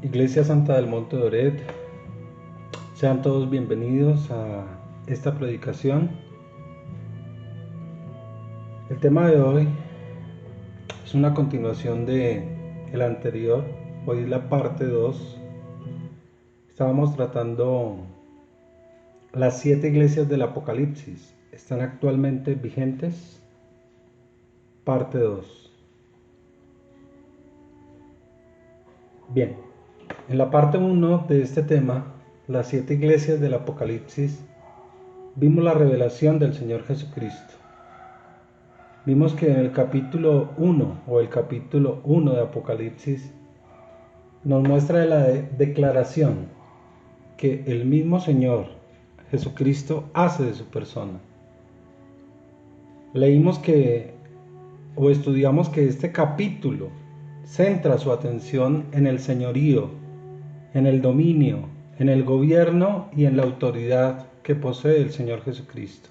Iglesia Santa del Monte de Oret, sean todos bienvenidos a esta predicación. El tema de hoy es una continuación de el anterior, hoy es la parte 2. Estábamos tratando las 7 iglesias del Apocalipsis, ¿están actualmente vigentes? Parte 2. Bien, en la parte 1 de este tema, las 7 iglesias del Apocalipsis, vimos la revelación del Señor Jesucristo. Vimos que en el capítulo 1 o el capítulo 1 de Apocalipsis nos muestra la declaración que el mismo Señor Jesucristo hace de su persona. Leímos o estudiamos que este capítulo centra su atención en el señorío, en el dominio, en el gobierno y en la autoridad que posee el Señor Jesucristo.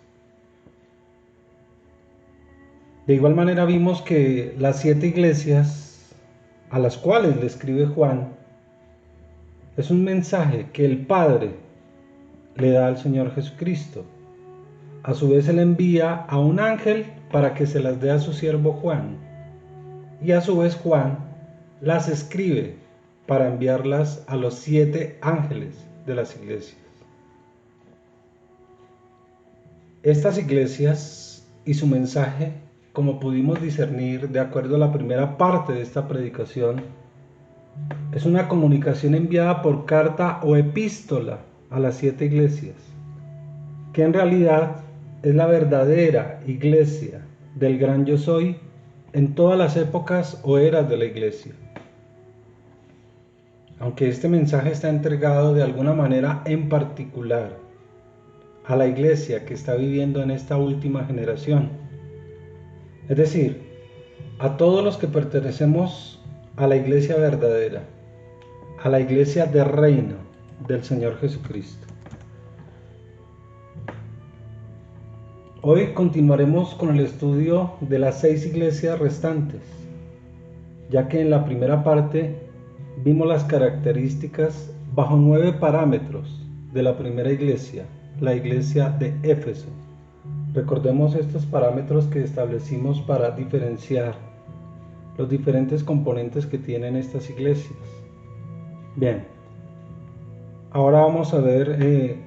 De igual manera vimos que las 7 iglesias a las cuales le escribe Juan es un mensaje que el Padre le da al Señor Jesucristo. A su vez él envía a un ángel para que se las dé a su siervo Juan. Y a su vez Juan las escribe para enviarlas a los 7 ángeles de las iglesias. Estas iglesias y su mensaje, como pudimos discernir de acuerdo a la primera parte de esta predicación, es una comunicación enviada por carta o epístola a las 7 iglesias, que en realidad es la verdadera iglesia del gran yo soy en todas las épocas o eras de la iglesia. Aunque este mensaje está entregado de alguna manera en particular a la iglesia que está viviendo en esta última generación, es decir, a todos los que pertenecemos a la iglesia verdadera, a la iglesia del reino del Señor Jesucristo. Hoy continuaremos con el estudio de las 6 iglesias restantes, ya que en la primera parte vimos las características bajo 9 parámetros de la primera iglesia, la iglesia de Éfeso. Recordemos estos parámetros que establecimos para diferenciar los diferentes componentes que tienen estas iglesias. Bien, ahora vamos a ver,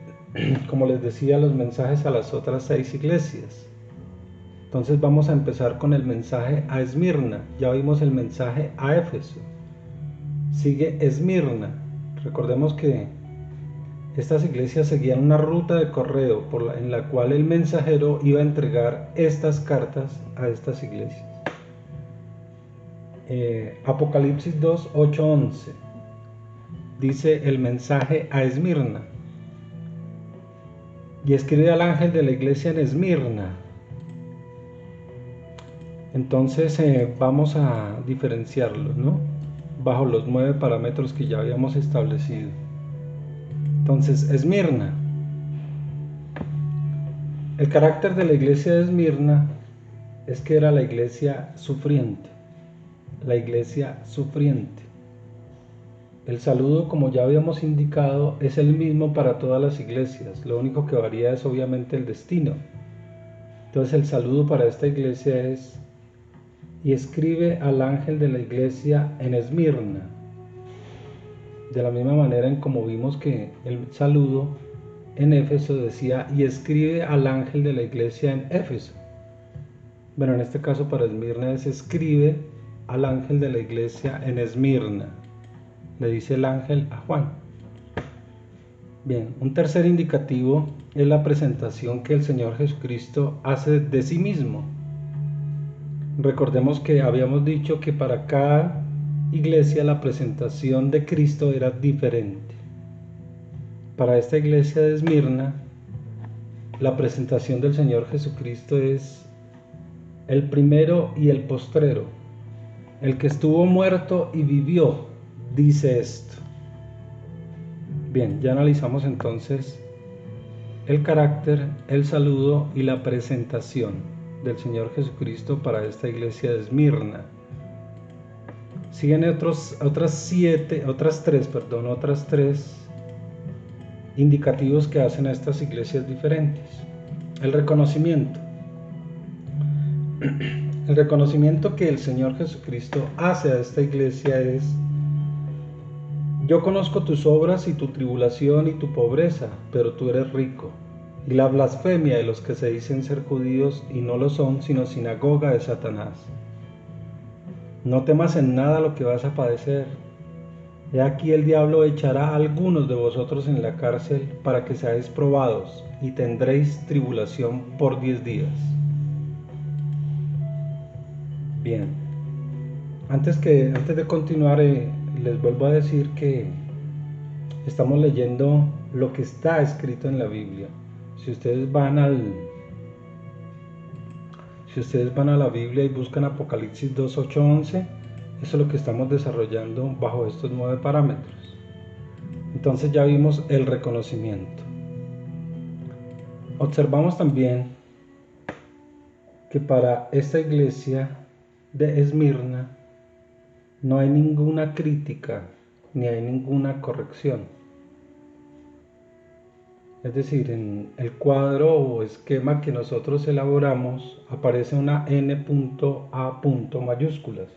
como les decía, los mensajes a las otras 6 iglesias. Entonces vamos a empezar con el mensaje a Esmirna. Ya vimos el mensaje a Éfeso. Sigue Esmirna. Recordemos que estas iglesias seguían una ruta de correo en la cual el mensajero iba a entregar estas cartas a estas iglesias. Apocalipsis 2, 8, 11 dice el mensaje a Esmirna: y escribe al ángel de la iglesia en Esmirna. Entonces vamos a diferenciarlos, ¿no? Bajo los 9 parámetros que ya habíamos establecido. Entonces, Esmirna. El carácter de la iglesia de Esmirna es que era la iglesia sufriente. La iglesia sufriente. El saludo, como ya habíamos indicado, es el mismo para todas las iglesias. Lo único que varía es obviamente el destino. Entonces el saludo para esta iglesia es: y escribe al ángel de la iglesia en Esmirna. De la misma manera en como vimos que el saludo en Éfeso decía: y escribe al ángel de la iglesia en Éfeso. Bueno, en este caso para Esmirna es: escribe al ángel de la iglesia en Esmirna. Le dice el ángel a Juan. Bien, un tercer indicativo es la presentación que el Señor Jesucristo hace de sí mismo. Recordemos que habíamos dicho que para cada iglesia la presentación de Cristo era diferente. Para esta iglesia de Esmirna, la presentación del Señor Jesucristo es el primero y el postrero, el que estuvo muerto y vivió, dice esto. Bien, ya analizamos entonces el carácter, el saludo y la presentación del Señor Jesucristo para esta iglesia de Esmirna. Siguen otras tres indicativos que hacen a estas iglesias diferentes. El reconocimiento. El reconocimiento que el Señor Jesucristo hace a esta iglesia es: yo conozco tus obras y tu tribulación y tu pobreza, pero tú eres rico. Y la blasfemia de los que se dicen ser judíos y no lo son, sino sinagoga de Satanás. No temas en nada lo que vas a padecer. He aquí el diablo echará a algunos de vosotros en la cárcel para que seáis probados, y tendréis tribulación por 10 días. Bien, antes de continuar, les vuelvo a decir que estamos leyendo lo que está escrito en la Biblia. Si ustedes van a la Biblia y buscan Apocalipsis 2, 8, 11, eso es lo que estamos desarrollando bajo estos 9 parámetros. Entonces ya vimos el reconocimiento. Observamos también que para esta iglesia de Esmirna no hay ninguna crítica ni hay ninguna corrección. Es decir, en el cuadro o esquema que nosotros elaboramos aparece una N.A. mayúsculas.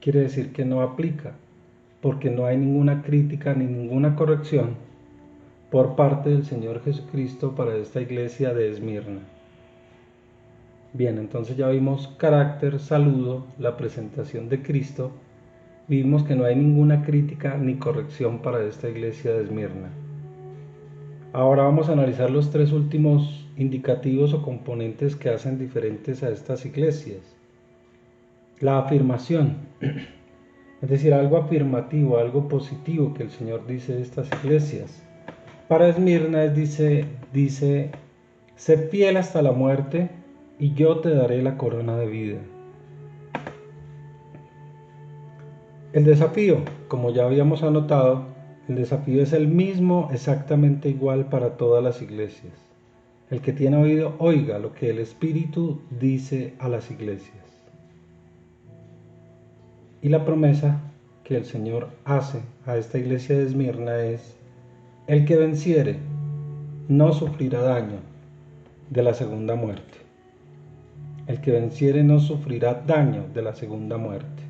Quiere decir que no aplica, porque no hay ninguna crítica ni ninguna corrección por parte del Señor Jesucristo para esta iglesia de Esmirna. Bien, entonces ya vimos carácter, saludo, la presentación de Cristo. Vimos que no hay ninguna crítica ni corrección para esta iglesia de Esmirna. Ahora vamos a analizar los 3 últimos indicativos o componentes que hacen diferentes a estas iglesias. La afirmación, es decir, algo afirmativo, algo positivo que el Señor dice de estas iglesias. Para Esmirna dice, sé fiel hasta la muerte y yo te daré la corona de vida. El desafío, como ya habíamos anotado, el desafío es el mismo, exactamente igual para todas las iglesias. El que tiene oído, oiga lo que el Espíritu dice a las iglesias. Y la promesa que el Señor hace a esta iglesia de Esmirna es: el que venciere no sufrirá daño de la segunda muerte. El que venciere no sufrirá daño de la segunda muerte.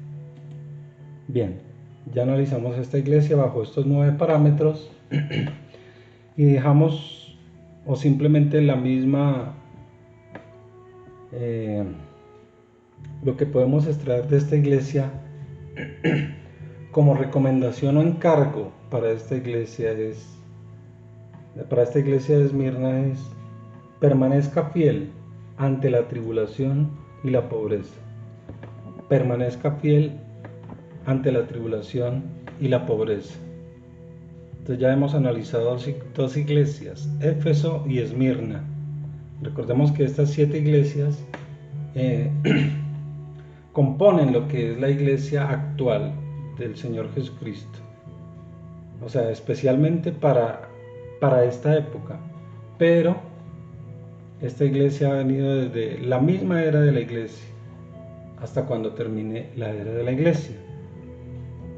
Bien, ya analizamos esta iglesia bajo estos 9 parámetros y dejamos, o simplemente la misma, lo que podemos extraer de esta iglesia como recomendación o encargo para esta iglesia de Esmirna es: permanezca fiel ante la tribulación y la pobreza. Permanezca fiel ante la tribulación y la pobreza. Entonces ya hemos analizado 2 iglesias, Éfeso y Esmirna. Recordemos que estas 7 iglesias componen lo que es la iglesia actual del Señor Jesucristo. O sea, especialmente para esta época. Pero esta iglesia ha venido desde la misma era de la iglesia hasta cuando termine la era de la iglesia.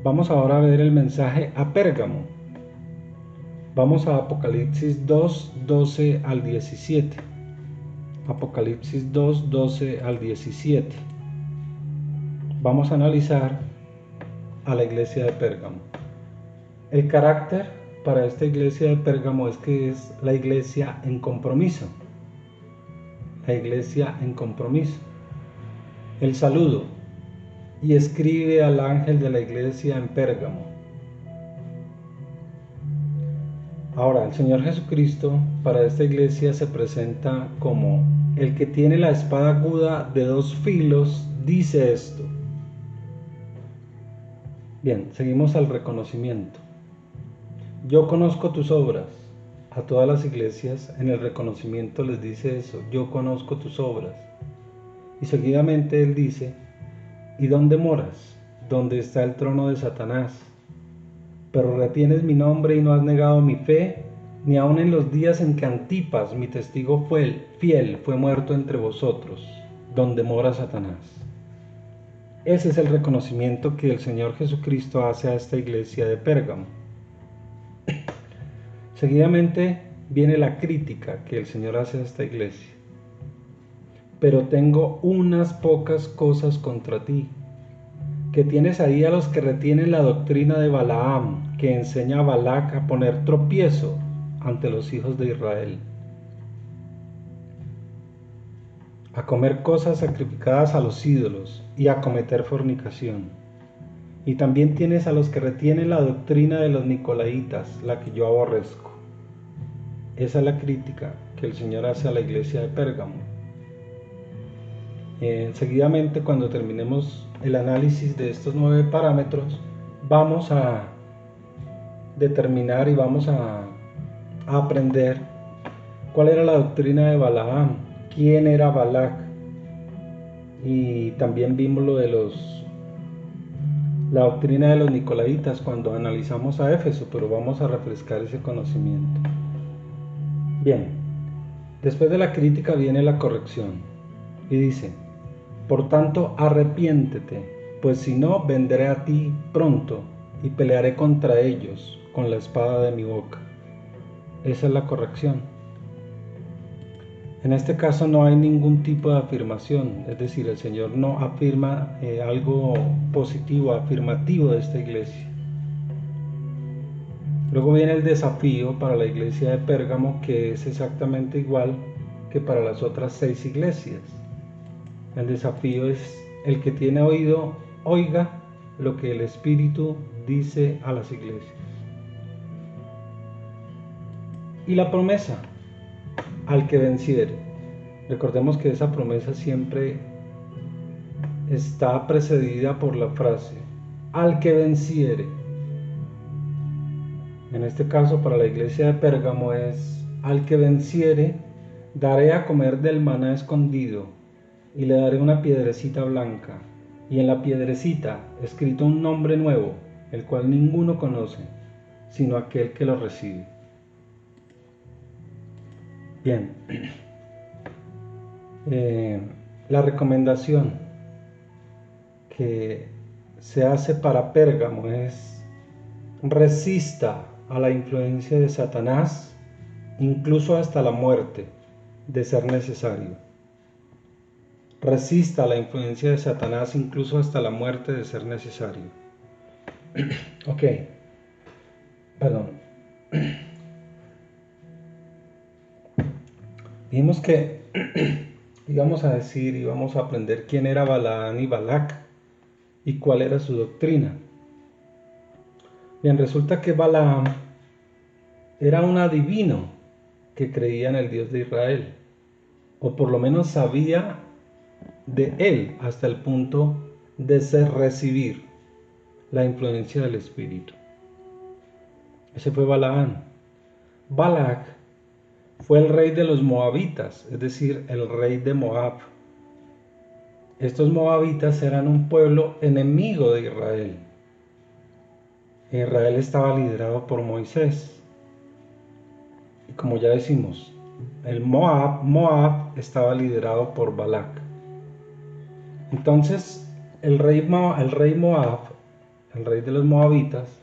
Vamos ahora a ver el mensaje a Pérgamo. Vamos a Apocalipsis 2, 12 al 17. Apocalipsis 2, 12 al 17. Vamos a analizar a la iglesia de Pérgamo. El carácter para esta iglesia de Pérgamo es que es la iglesia en compromiso. La iglesia en compromiso. El saludo: y escribe al ángel de la iglesia en Pérgamo. Ahora, el Señor Jesucristo para esta iglesia se presenta como el que tiene la espada aguda de 2 filos, dice esto. Bien, seguimos al reconocimiento. Yo conozco tus obras. A todas las iglesias en el reconocimiento les dice eso: yo conozco tus obras. Y seguidamente él dice: ¿y dónde moras? ¿Dónde está el trono de Satanás? Pero retienes mi nombre y no has negado mi fe, ni aun en los días en que Antipas, mi testigo fiel, fue muerto entre vosotros, donde mora Satanás. Ese es el reconocimiento que el Señor Jesucristo hace a esta iglesia de Pérgamo. Seguidamente viene la crítica que el Señor hace a esta iglesia. Pero tengo unas pocas cosas contra ti, que tienes ahí a los que retienen la doctrina de Balaam, que enseña a Balac a poner tropiezo ante los hijos de Israel, a comer cosas sacrificadas a los ídolos y a cometer fornicación. Y también tienes a los que retienen la doctrina de los nicolaitas, la que yo aborrezco. Esa es la crítica que el Señor hace a la iglesia de Pérgamo. Seguidamente, cuando terminemos el análisis de estos 9 parámetros, vamos a determinar y vamos a aprender cuál era la doctrina de Balaam, quién era Balac, y también vimos lo de la doctrina de los nicolaitas cuando analizamos a Éfeso, pero vamos a refrescar ese conocimiento. Bien, después de la crítica viene la corrección y dice: por tanto, arrepiéntete, pues si no, vendré a ti pronto y pelearé contra ellos con la espada de mi boca. Esa es la corrección. En este caso no hay ningún tipo de afirmación, es decir, el Señor no afirma algo positivo, afirmativo de esta iglesia. Luego viene el desafío para la iglesia de Pérgamo, que es exactamente igual que para las otras 6 iglesias. El desafío es: el que tiene oído, oiga lo que el Espíritu dice a las iglesias. Y la promesa: al que venciere. Recordemos que esa promesa siempre está precedida por la frase al que venciere. En este caso, para la iglesia de Pérgamo es: al que venciere, daré a comer del maná escondido, y le daré una piedrecita blanca, y en la piedrecita escrito un nombre nuevo, el cual ninguno conoce, sino aquel que lo recibe. Bien, la recomendación que se hace para Pérgamo es: resista a la influencia de Satanás, incluso hasta la muerte, de ser necesario. Resista a la influencia de Satanás, incluso hasta la muerte, de ser necesario. Ok, perdón. Vimos que íbamos a decir, íbamos a aprender quién era Balaam y Balac y cuál era su doctrina. Bien, resulta que Balaam era un adivino que creía en el Dios de Israel, o por lo menos sabía de él hasta el punto de recibir la influencia del Espíritu. Ese fue Balaam. Balac fue el rey de los moabitas, es decir, el rey de Moab. Estos moabitas eran un pueblo enemigo de Israel. Israel estaba liderado por Moisés. Y como ya decimos, el Moab estaba liderado por Balac. Entonces, el rey Moab, el rey de los moabitas,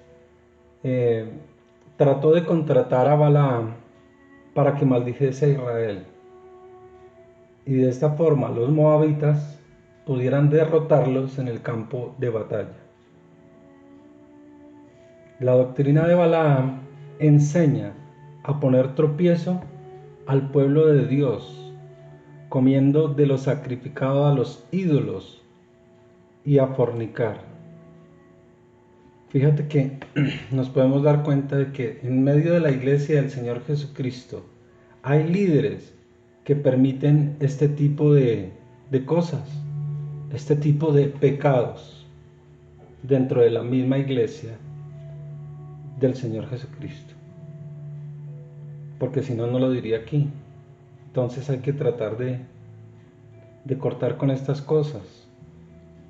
trató de contratar a Balaam para que maldijese a Israel. Y de esta forma los moabitas pudieran derrotarlos en el campo de batalla. La doctrina de Balaam enseña a poner tropiezo al pueblo de Dios, comiendo de lo sacrificado a los ídolos y a fornicar. Fíjate que nos podemos dar cuenta de que en medio de la iglesia del Señor Jesucristo hay líderes que permiten este tipo de cosas, este tipo de pecados dentro de la misma iglesia del Señor Jesucristo. Porque si no, no lo diría aquí. Entonces hay que tratar de cortar con estas cosas.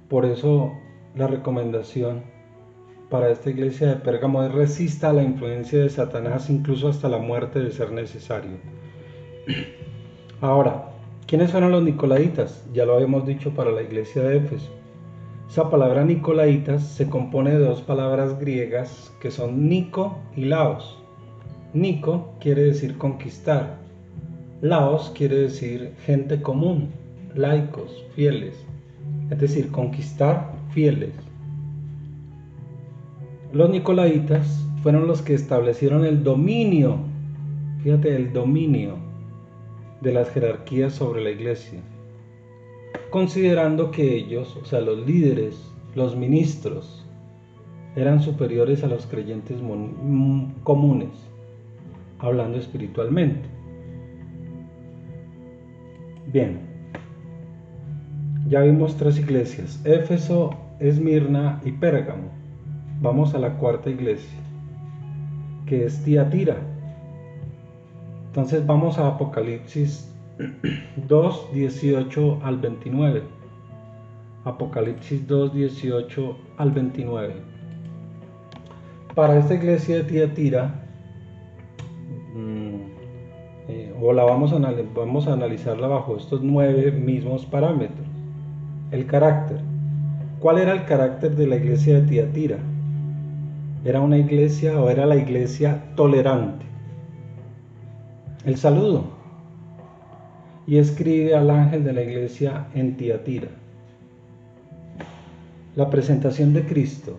Por eso la recomendación para esta iglesia de Pérgamo es: resista a la influencia de Satanás, incluso hasta la muerte, de ser necesario. Ahora, ¿quiénes fueron los nicolaitas? Ya lo habíamos dicho para la iglesia de Éfeso. Esa palabra Nicolaitas se compone de dos palabras griegas que son Nico y Laos. Nico quiere decir conquistar, Laos quiere decir gente común, laicos, fieles, es decir, conquistar fieles. Los Nicolaitas fueron los que establecieron el dominio, fíjate, el dominio de las jerarquías sobre la iglesia, considerando que ellos, o sea, los líderes, los ministros, eran superiores a los creyentes comunes, hablando espiritualmente. Bien, ya vimos tres iglesias: Éfeso, Esmirna y Pérgamo. Vamos a la cuarta iglesia, que es Tiatira. Entonces vamos a Apocalipsis 2, 18 al 29. Apocalipsis 2, 18 al 29. Para esta iglesia de Tiatira, vamos a analizarla bajo estos 9 mismos parámetros. El carácter. ¿Cuál era el carácter de la iglesia de Tiatira? Era una iglesia, o era la iglesia tolerante. El saludo. Y escribe al ángel de la iglesia en Tiatira. La presentación de Cristo.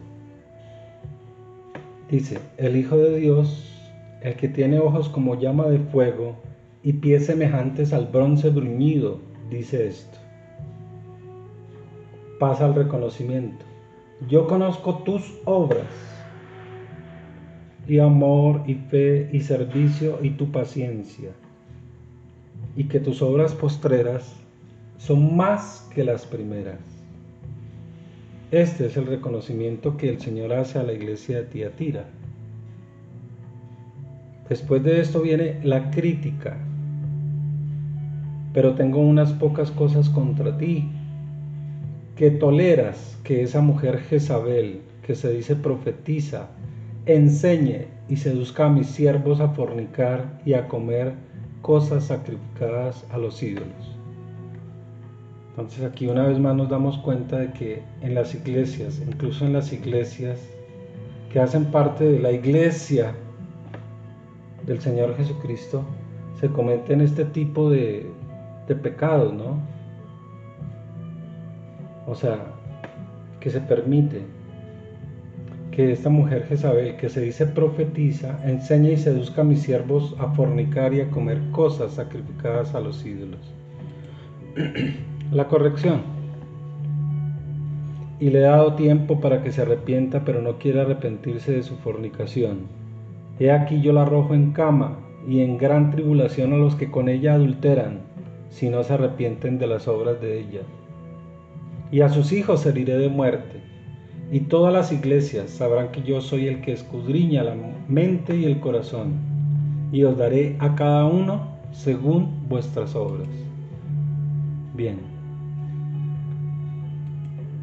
Dice: el Hijo de Dios, el que tiene ojos como llama de fuego y pies semejantes al bronce bruñido, dice esto. Pasa al reconocimiento. Yo conozco tus obras, y amor, y fe, y servicio, y tu paciencia, y que tus obras postreras son más que las primeras. Este es el reconocimiento que el Señor hace a la iglesia de Tiatira. Después de esto viene la crítica. Pero tengo unas pocas cosas contra ti, que toleras que esa mujer Jezabel, que se dice profetiza, enseñe y seduzca a mis siervos a fornicar y a comer cosas sacrificadas a los ídolos. Entonces aquí una vez más nos damos cuenta de que en las iglesias, incluso en las iglesias que hacen parte de la iglesia del Señor Jesucristo, se cometen este tipo de pecados, ¿no? O sea, que se permite que esta mujer Jezabel, que se dice profetiza, enseñe y seduzca a mis siervos a fornicar y a comer cosas sacrificadas a los ídolos. La corrección. Y le he dado tiempo para que se arrepienta, pero no quiere arrepentirse de su fornicación. He aquí yo la arrojo en cama y en gran tribulación a los que con ella adulteran, si no se arrepienten de las obras de ella. Y a sus hijos heriré de muerte, y todas las iglesias sabrán que yo soy el que escudriña la mente y el corazón, y os daré a cada uno según vuestras obras. Bien.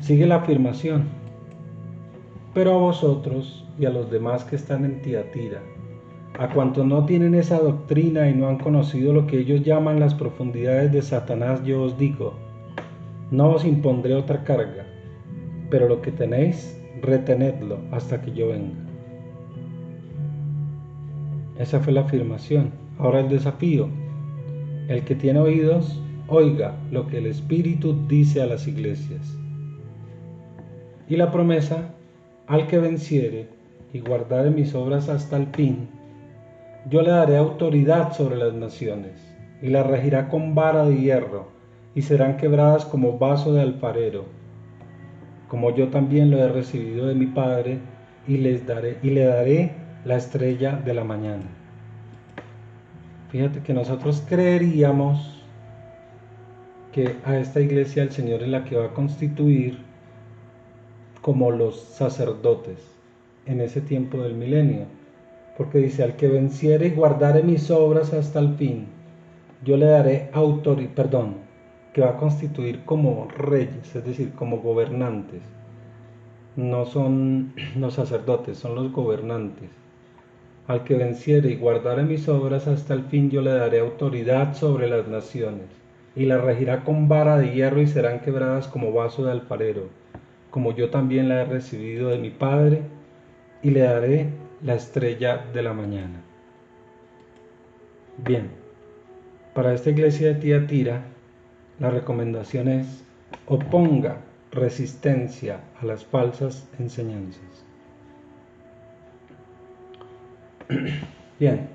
Sigue la afirmación. Pero a vosotros y a los demás que están en Tiatira, a cuantos no tienen esa doctrina y no han conocido lo que ellos llaman las profundidades de Satanás, yo os digo, no os impondré otra carga, pero lo que tenéis, retenedlo hasta que yo venga. Esa fue la afirmación. Ahora el desafío. El que tiene oídos, oiga lo que el Espíritu dice a las iglesias. Y la promesa: al que venciere y guardare mis obras hasta el fin, yo le daré autoridad sobre las naciones, y las regirá con vara de hierro, y serán quebradas como vaso de alfarero, como yo también lo he recibido de mi Padre, y le daré la estrella de la mañana. Fíjate que nosotros creeríamos que a esta iglesia el Señor es la que va a constituir como los sacerdotes en ese tiempo del milenio, porque dice: al que venciere y guardare mis obras hasta el fin, yo le daré que va a constituir como reyes, es decir, como gobernantes. No son los sacerdotes, son los gobernantes. Al que venciere y guardare mis obras hasta el fin, yo le daré autoridad sobre las naciones, y las regirá con vara de hierro, y serán quebradas como vaso de alfarero, como yo también la he recibido de mi Padre, y le daré la estrella de la mañana. Bien, para esta iglesia de Tiatira, la recomendación es: oponga resistencia a las falsas enseñanzas. Bien,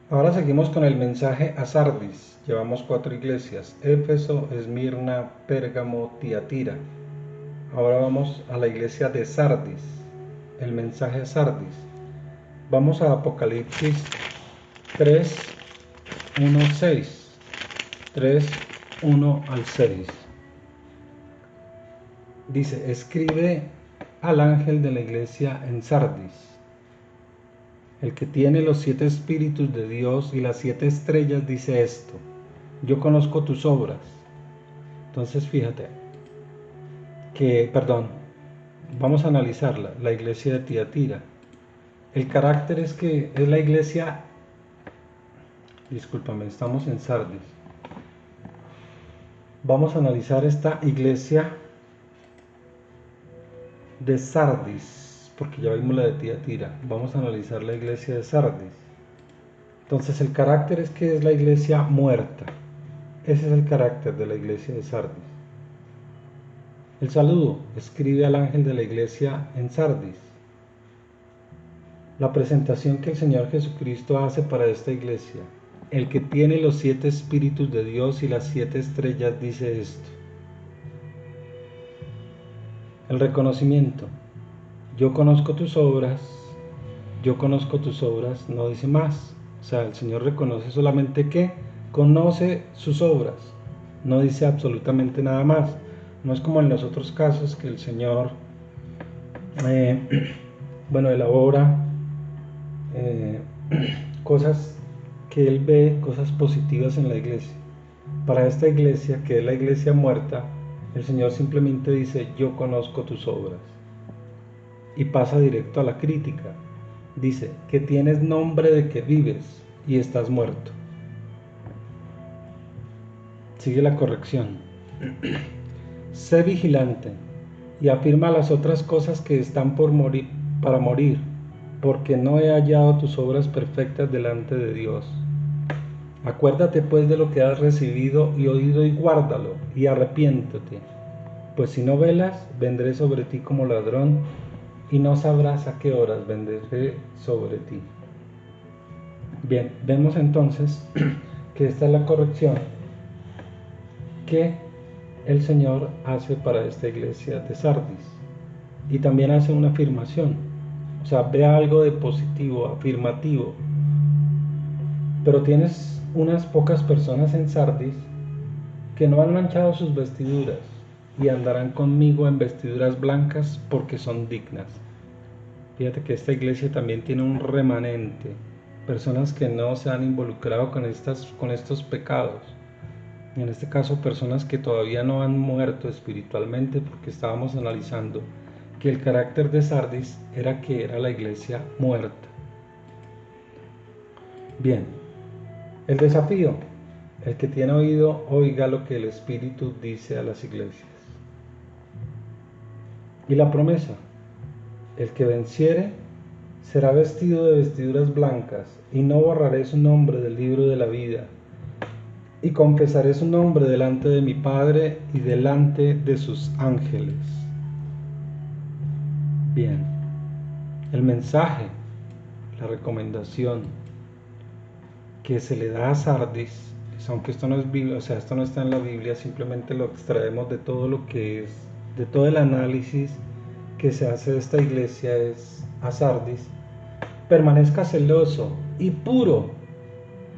ahora seguimos con el mensaje a Sardis. Llevamos 4 iglesias: Éfeso, Esmirna, Pérgamo, Tiatira. Ahora vamos a la iglesia de Sardis, el mensaje a Sardis. Vamos a Apocalipsis 3, 1, 6. 3, 1 al 6. Dice: escribe al ángel de la iglesia en Sardis, el que tiene los 7 espíritus de Dios y las 7 estrellas, dice esto: yo conozco tus obras. Entonces fíjate que, vamos a analizarla, la iglesia de Tiatira. El carácter es que es la iglesia, discúlpame, estamos en Sardis. Vamos a analizar esta iglesia de Sardis, porque ya vimos la de Tiatira. Vamos a analizar la iglesia de Sardis. Entonces el carácter es que es la iglesia muerta. Ese es el carácter de la iglesia de Sardis. El saludo: escribe al ángel de la iglesia en Sardis. La presentación que el Señor Jesucristo hace para esta iglesia: el que tiene los 7 espíritus de Dios y las 7 estrellas, dice esto. El reconocimiento: yo conozco tus obras. Yo conozco tus obras, no dice más. O sea, el Señor reconoce solamente que conoce sus obras, no dice absolutamente nada más. No es como en los otros casos que el Señor elabora cosas que Él ve, cosas positivas en la iglesia. Para esta iglesia, que es la iglesia muerta, el Señor simplemente dice: yo conozco tus obras, y pasa directo a la crítica. Dice que tienes nombre de que vives y estás muerto. Sigue la corrección: sé vigilante y afirma las otras cosas que están por morir, para morir, porque no he hallado tus obras perfectas delante de Dios. Acuérdate pues de lo que has recibido y oído, y guárdalo, y arrepiéntete, pues si no velas, vendré sobre ti como ladrón, y no sabrás a qué horas vendré sobre ti. Bien, vemos entonces que esta es la corrección que el Señor hace para esta iglesia de Sardis, y también hace una afirmación. O sea, ve algo de positivo, afirmativo. Pero tienes unas pocas personas en Sardis que no han manchado sus vestiduras, y andarán conmigo en vestiduras blancas, porque son dignas. Fíjate que esta iglesia también tiene un remanente, personas que no se han involucrado con estos pecados. Y en este caso, personas que todavía no han muerto espiritualmente, porque estábamos analizando que el carácter de Sardis era que era la iglesia muerta. Bien, el desafío: el que tiene oído, oiga lo que el Espíritu dice a las iglesias. Y la promesa: el que venciere será vestido de vestiduras blancas, y no borraré su nombre del libro de la vida, y confesaré su nombre delante de mi Padre y delante de sus ángeles. Bien, el mensaje, la recomendación que se le da a Sardis, aunque esto no es Biblia, o sea, esto no está en la Biblia, simplemente lo extraemos de todo lo que es, de todo el análisis que se hace de esta iglesia, es a Sardis: permanezca celoso y puro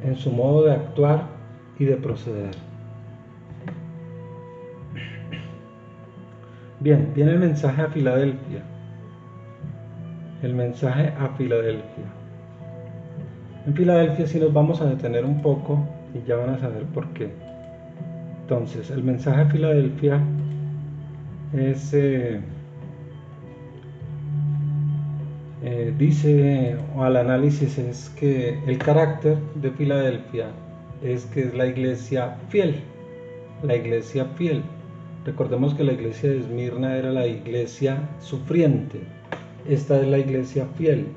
en su modo de actuar y de proceder. Bien, viene el mensaje a Filadelfia. El mensaje a Filadelfia. En Filadelfia sí nos vamos a detener un poco, y ya van a saber por qué. Entonces, el mensaje a Filadelfia es, dice, o al análisis, es que el carácter de Filadelfia es que es la iglesia fiel, la iglesia fiel. Recordemos que la iglesia de Esmirna era la iglesia sufriente. Esta es la iglesia fiel.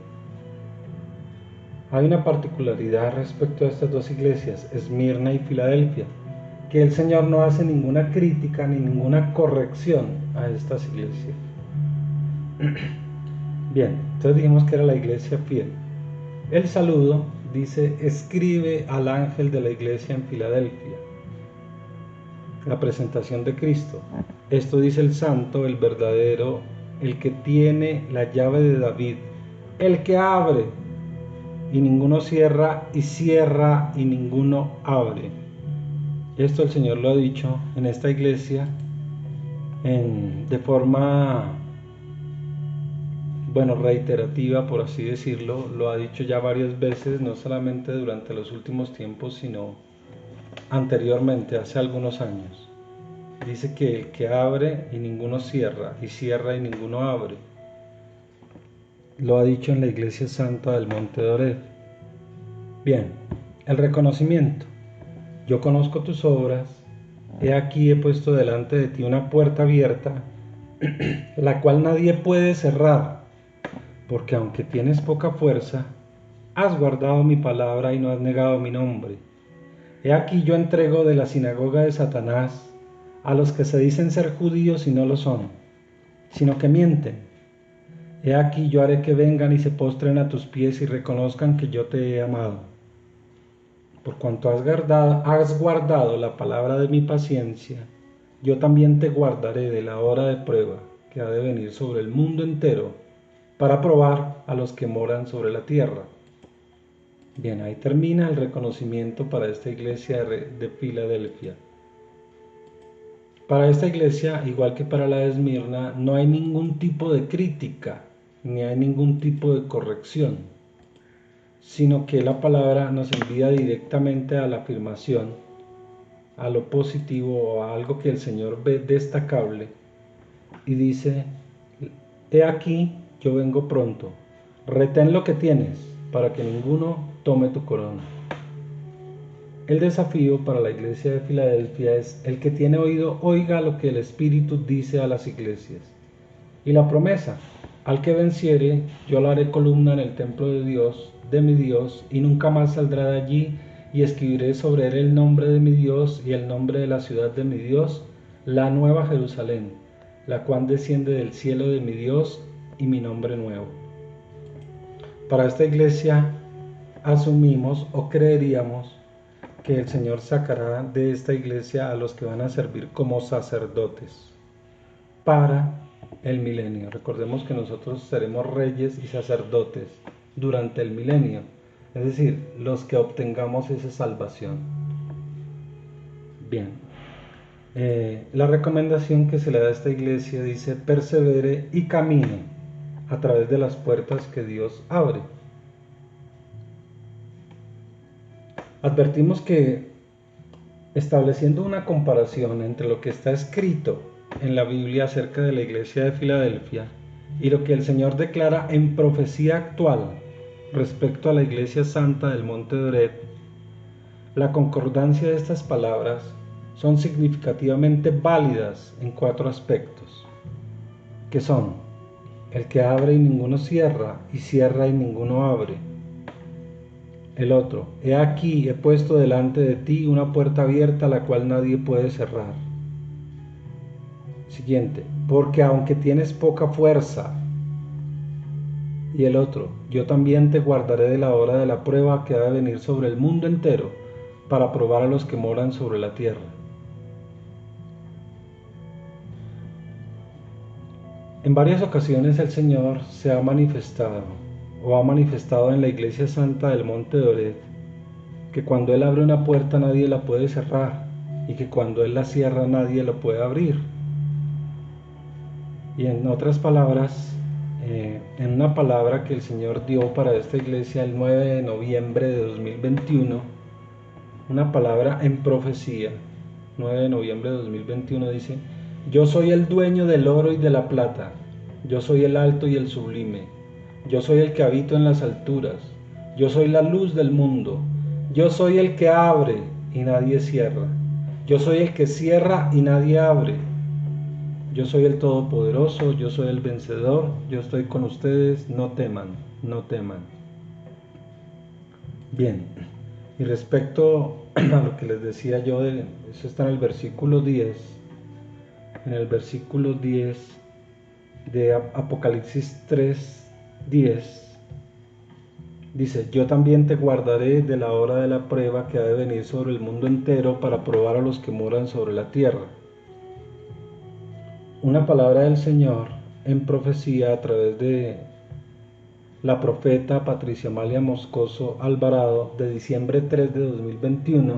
Hay una particularidad respecto a estas dos iglesias, Esmirna y Filadelfia, que el Señor no hace ninguna crítica ni ninguna corrección a estas iglesias. Bien, entonces dijimos que era la iglesia fiel. El saludo dice: escribe al ángel de la iglesia en Filadelfia. La presentación de Cristo. Esto dice el santo, el verdadero, el que tiene la llave de David, el que abre y ninguno cierra, y cierra y ninguno abre. Esto el Señor lo ha dicho en esta iglesia de forma, reiterativa, por así decirlo. Lo ha dicho ya varias veces, no solamente durante los últimos tiempos, sino anteriormente, hace algunos años. Dice que el que abre y ninguno cierra, y cierra y ninguno abre. Lo ha dicho en la iglesia santa del Monte de Oreb. Bien, el reconocimiento. Yo conozco tus obras, he aquí he puesto delante de ti una puerta abierta, la cual nadie puede cerrar, porque aunque tienes poca fuerza, has guardado mi palabra y no has negado mi nombre. He aquí yo entrego de la sinagoga de Satanás a los que se dicen ser judíos y no lo son, sino que mienten. He aquí yo haré que vengan y se postren a tus pies y reconozcan que yo te he amado. Por cuanto has guardado la palabra de mi paciencia, yo también te guardaré de la hora de prueba que ha de venir sobre el mundo entero, para probar a los que moran sobre la tierra. Bien, ahí termina el reconocimiento para esta iglesia de Filadelfia. Para esta iglesia, igual que para la de Esmirna, no hay ningún tipo de crítica, ni hay ningún tipo de corrección, sino que la palabra nos envía directamente a la afirmación, a lo positivo o a algo que el Señor ve destacable, y dice: he aquí, yo vengo pronto, retén lo que tienes, para que ninguno tome tu corona. El desafío para la iglesia de Filadelfia es: el que tiene oído, oiga lo que el Espíritu dice a las iglesias. Y la promesa: al que venciere, yo lo haré columna en el templo de mi Dios, y nunca más saldrá de allí, y escribiré sobre él el nombre de mi Dios y el nombre de la ciudad de mi Dios, la nueva Jerusalén, la cual desciende del cielo de mi Dios, y mi nombre nuevo. Para esta iglesia asumimos o creeríamos que el Señor sacará de esta iglesia a los que van a servir como sacerdotes para el milenio. Recordemos que nosotros seremos reyes y sacerdotes durante el milenio, es decir, los que obtengamos esa salvación. Bien, la recomendación que se le da a esta iglesia dice: persevere y camine a través de las puertas que Dios abre. Advertimos que, estableciendo una comparación entre lo que está escrito en la Biblia acerca de la iglesia de Filadelfia y lo que el Señor declara en profecía actual respecto a la iglesia santa del Monte de Oreb, la concordancia de estas palabras son significativamente válidas en 4 aspectos, que son: el que abre y ninguno cierra, y cierra y ninguno abre. El otro: he aquí he puesto delante de ti una puerta abierta, la cual nadie puede cerrar. Siguiente: porque aunque tienes poca fuerza. Y el otro: yo también te guardaré de la hora de la prueba que ha de venir sobre el mundo entero, para probar a los que moran sobre la tierra. En varias ocasiones el Señor se ha manifestado en la iglesia santa del Monte de Oreb, que cuando Él abre una puerta nadie la puede cerrar, y que cuando Él la cierra nadie la puede abrir. Y en otras palabras, en una palabra que el Señor dio para esta iglesia el 9 de noviembre de 2021, una palabra en profecía, 9 de noviembre de 2021 dice: yo soy el dueño del oro y de la plata, yo soy el alto y el sublime, yo soy el que habito en las alturas, yo soy la luz del mundo, yo soy el que abre y nadie cierra, yo soy el que cierra y nadie abre, Yo soy el Todopoderoso, yo soy el vencedor, yo estoy con ustedes, no teman, no teman. Bien, y respecto a lo que les decía yo, eso está en el versículo 10, en el versículo 10 de Apocalipsis 3:10, dice: yo también te guardaré de la hora de la prueba que ha de venir sobre el mundo entero para probar a los que moran sobre la tierra. Una palabra del Señor en profecía a través de la profeta Patricia Amalia Moscoso Alvarado de diciembre 3 de 2021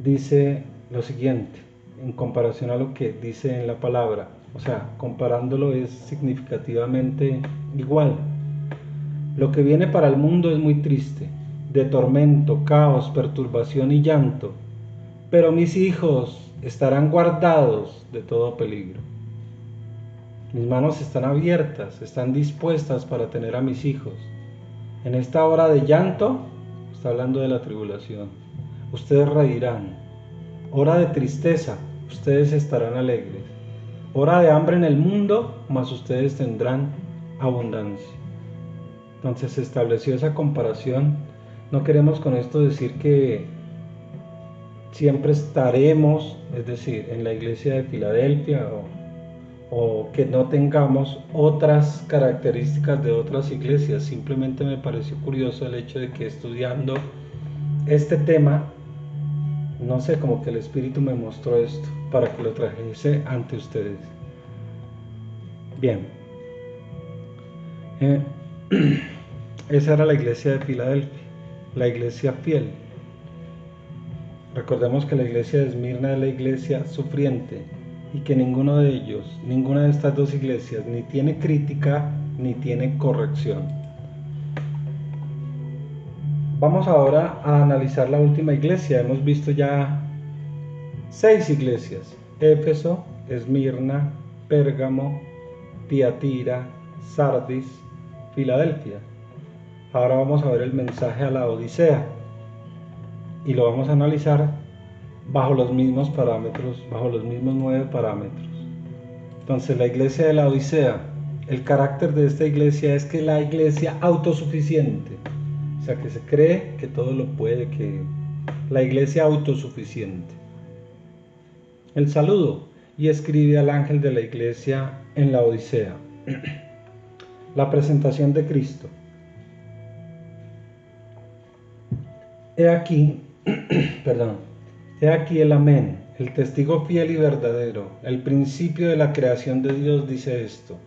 dice lo siguiente en comparación a lo que dice en la palabra, o sea, comparándolo es significativamente igual. Lo que viene para el mundo es muy triste, de tormento, caos, perturbación y llanto, pero mis hijos estarán guardados de todo peligro. Mis manos están abiertas, están dispuestas para tener a mis hijos. En esta hora de llanto, está hablando de la tribulación, ustedes reirán. Hora de tristeza, ustedes estarán alegres. Hora de hambre en el mundo, mas ustedes tendrán abundancia. Entonces se estableció esa comparación. No queremos con esto decir que siempre estaremos, es decir, en la iglesia de Filadelfia o que no tengamos otras características de otras iglesias. Simplemente me pareció curioso el hecho de que estudiando este tema, no sé, como que el Espíritu me mostró esto para que lo trajese ante ustedes. Bien, esa era la iglesia de Filadelfia, la iglesia fiel. Recordemos que la iglesia de Esmirna es la iglesia sufriente y que ninguno de ellos, ninguna de estas dos iglesias, ni tiene crítica ni tiene corrección. Vamos ahora a analizar la última iglesia. Hemos visto ya 6 iglesias: Éfeso, Esmirna, Pérgamo, Tiatira, Sardis, Filadelfia. Ahora vamos a ver el mensaje a la Odisea y lo vamos a analizar bajo los mismos parámetros, bajo los mismos 9 parámetros. Entonces, la iglesia de la Odisea, el carácter de esta iglesia es que es la iglesia autosuficiente, o sea, que se cree que todo lo puede, que la iglesia autosuficiente. El saludo: y escribe al ángel de la iglesia en la Odisea. La presentación de Cristo. He aquí, he aquí el amén, el testigo fiel y verdadero, el principio de la creación de Dios dice esto.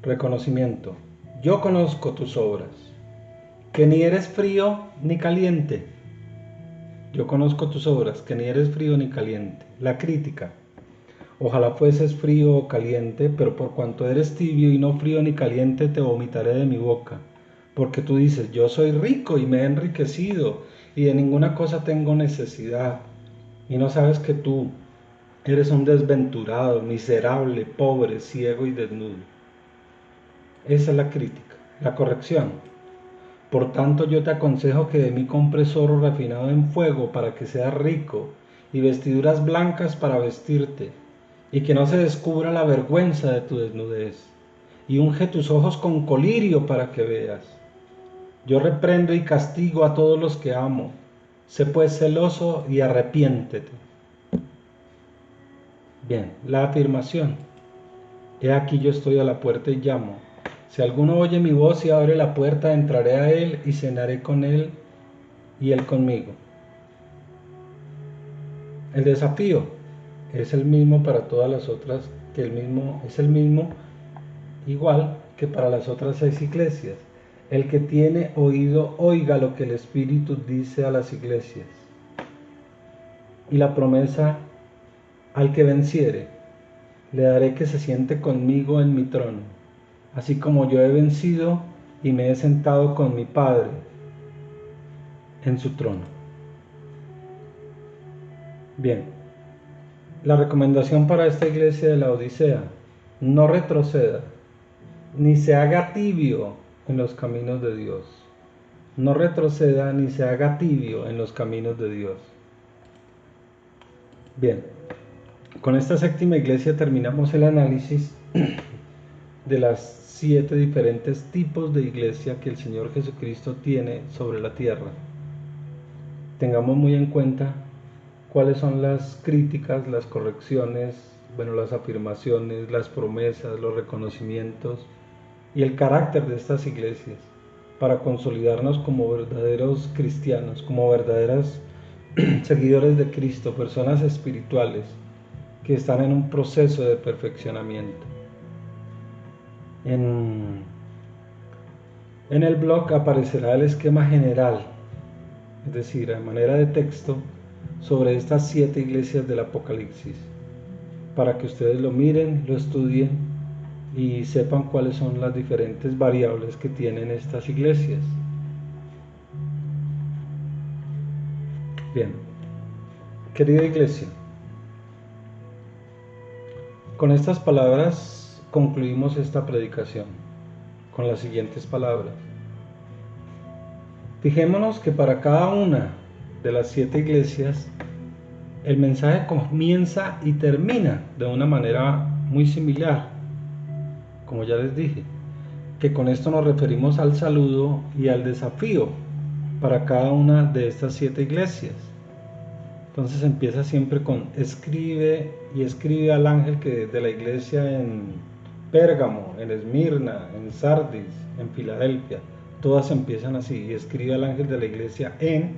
Reconocimiento: yo conozco tus obras, que ni eres frío ni caliente. Yo conozco tus obras, que ni eres frío ni caliente. La crítica: ojalá fueses frío o caliente, pero por cuanto eres tibio y no frío ni caliente, te vomitaré de mi boca. Porque tú dices: yo soy rico y me he enriquecido, y de ninguna cosa tengo necesidad. Y no sabes que tú eres un desventurado, miserable, pobre, ciego y desnudo. Esa es la crítica. La corrección: por tanto yo te aconsejo que de mí compres oro refinado en fuego para que seas rico, y vestiduras blancas para vestirte, y que no se descubra la vergüenza de tu desnudez, y unge tus ojos con colirio para que veas. Yo reprendo y castigo a todos los que amo. Sé pues celoso y arrepiéntete. Bien, la afirmación: he aquí yo estoy a la puerta y llamo. Si alguno oye mi voz y abre la puerta, entraré a él y cenaré con él y él conmigo. El desafío es el mismo para todas las otras, es el mismo igual que para las otras 6 iglesias. El que tiene oído, oiga lo que el Espíritu dice a las iglesias. Y la promesa: al que venciere, le daré que se siente conmigo en mi trono, así como yo he vencido y me he sentado con mi Padre en su trono. Bien, la recomendación para esta iglesia de la Odisea: no retroceda, ni se haga tibio en los caminos de Dios. No retroceda ni se haga tibio en los caminos de Dios. Bien, Con esta séptima iglesia terminamos el análisis de las 7 diferentes tipos de iglesia que el Señor Jesucristo tiene sobre la tierra. Tengamos muy en cuenta cuáles son las críticas, las correcciones, las afirmaciones, las promesas, los reconocimientos y el carácter de estas iglesias para consolidarnos como verdaderos cristianos, como verdaderas seguidores de Cristo, personas espirituales que están en un proceso de perfeccionamiento. En el blog aparecerá el esquema general, es decir, a manera de texto, sobre estas 7 iglesias del Apocalipsis, para que ustedes lo miren, lo estudien y sepan cuáles son las diferentes variables que tienen estas iglesias. Bien, querida iglesia, con estas palabras concluimos esta predicación, con las siguientes palabras. Fijémonos que para cada una de las 7 iglesias, el mensaje comienza y termina de una manera muy similar, como ya les dije, que con esto nos referimos al saludo y al desafío para cada una de estas 7 iglesias. Entonces empieza siempre con escribe y escribe al ángel que de la iglesia en Pérgamo, en Esmirna, en Sardis, en Filadelfia. Todas empiezan así, y escribe al ángel de la iglesia en,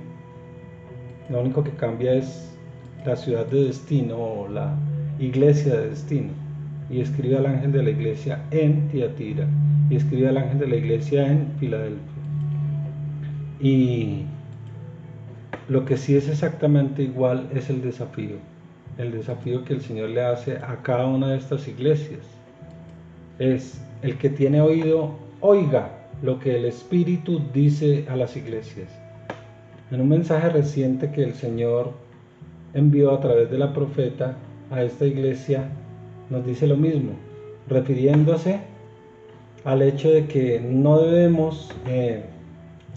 lo único que cambia es la ciudad de destino o la iglesia de destino, y escribe al ángel de la iglesia en Tiatira, y escribe al ángel de la iglesia en Filadelfia. Y lo que sí es exactamente igual es el desafío que el Señor le hace a cada una de estas iglesias. Es: el que tiene oído, oiga lo que el Espíritu dice a las iglesias. En un mensaje reciente que el Señor envió a través de la profeta a esta iglesia, nos dice lo mismo, refiriéndose al hecho de que no debemos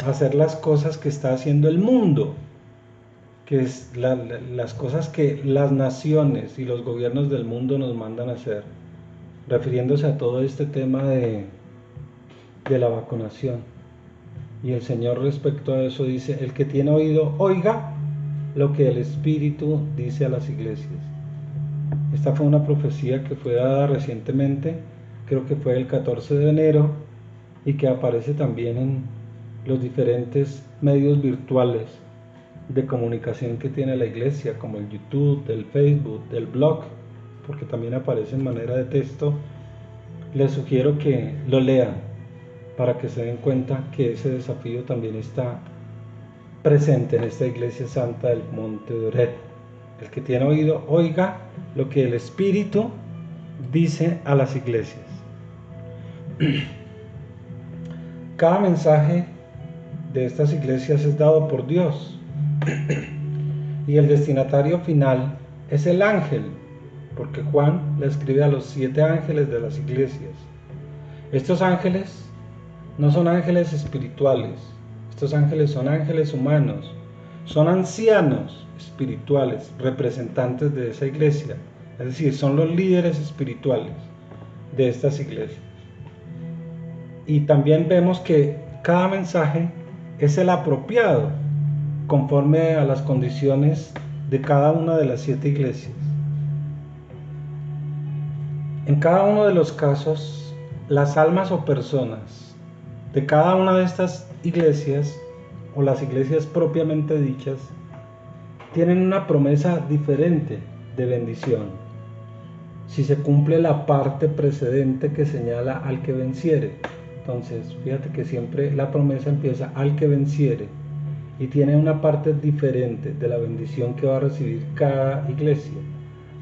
hacer las cosas que está haciendo el mundo, que es las cosas que las naciones y los gobiernos del mundo nos mandan a hacer, refiriéndose a todo este tema de la vacunación. Y el Señor respecto a eso dice: el que tiene oído, oiga lo que el Espíritu dice a las iglesias. Esta fue una profecía que fue dada recientemente, creo que fue el 14 de enero, y que aparece también en los diferentes medios virtuales de comunicación que tiene la iglesia, como el YouTube, el Facebook, el blog, porque también aparece en manera de texto. Les sugiero que lo lean para que se den cuenta que ese desafío también está presente en esta iglesia santa del Monte de Oret. El que tiene oído, oiga lo que el Espíritu dice a las iglesias. Cada mensaje de estas iglesias es dado por Dios y el destinatario final es el ángel, porque Juan le escribe a los 7 ángeles de las iglesias. Estos ángeles no son ángeles espirituales, estos ángeles son ángeles humanos, son ancianos espirituales, representantes de esa iglesia, es decir, son los líderes espirituales de estas iglesias. Y también vemos que cada mensaje es el apropiado conforme a las condiciones de cada una de las 7 iglesias. En cada uno de los casos, las almas o personas de cada una de estas iglesias, o las iglesias propiamente dichas, tienen una promesa diferente de bendición, si se cumple la parte precedente que señala al que venciere. Entonces, fíjate que siempre la promesa empieza al que venciere, y tiene una parte diferente de la bendición que va a recibir cada iglesia.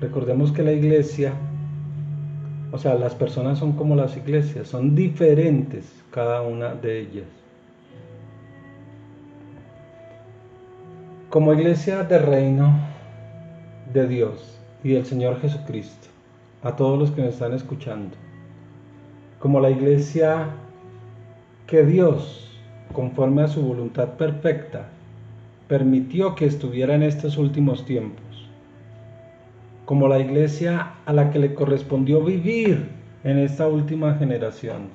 Recordemos que la iglesia, o sea, las personas son como las iglesias, son diferentes cada una de ellas. Como iglesia del reino de Dios y del Señor Jesucristo, a todos los que me están escuchando, como la iglesia que Dios, conforme a su voluntad perfecta, permitió que estuviera en estos últimos tiempos, como la iglesia a la que le correspondió vivir en esta última generación,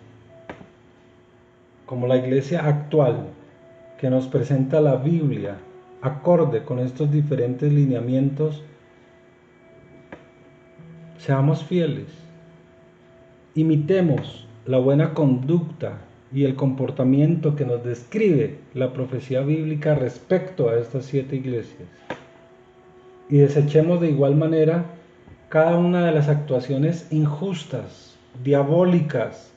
como la iglesia actual que nos presenta la Biblia, acorde con estos diferentes lineamientos. Seamos fieles, imitemos la buena conducta y el comportamiento que nos describe la profecía bíblica respecto a estas 7 iglesias, y desechemos de igual manera cada una de las actuaciones injustas, diabólicas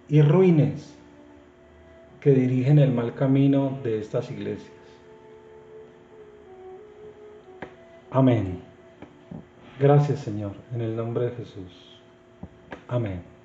y ruines que dirigen el mal camino de estas iglesias. Amén. Gracias, Señor, en el nombre de Jesús. Amén.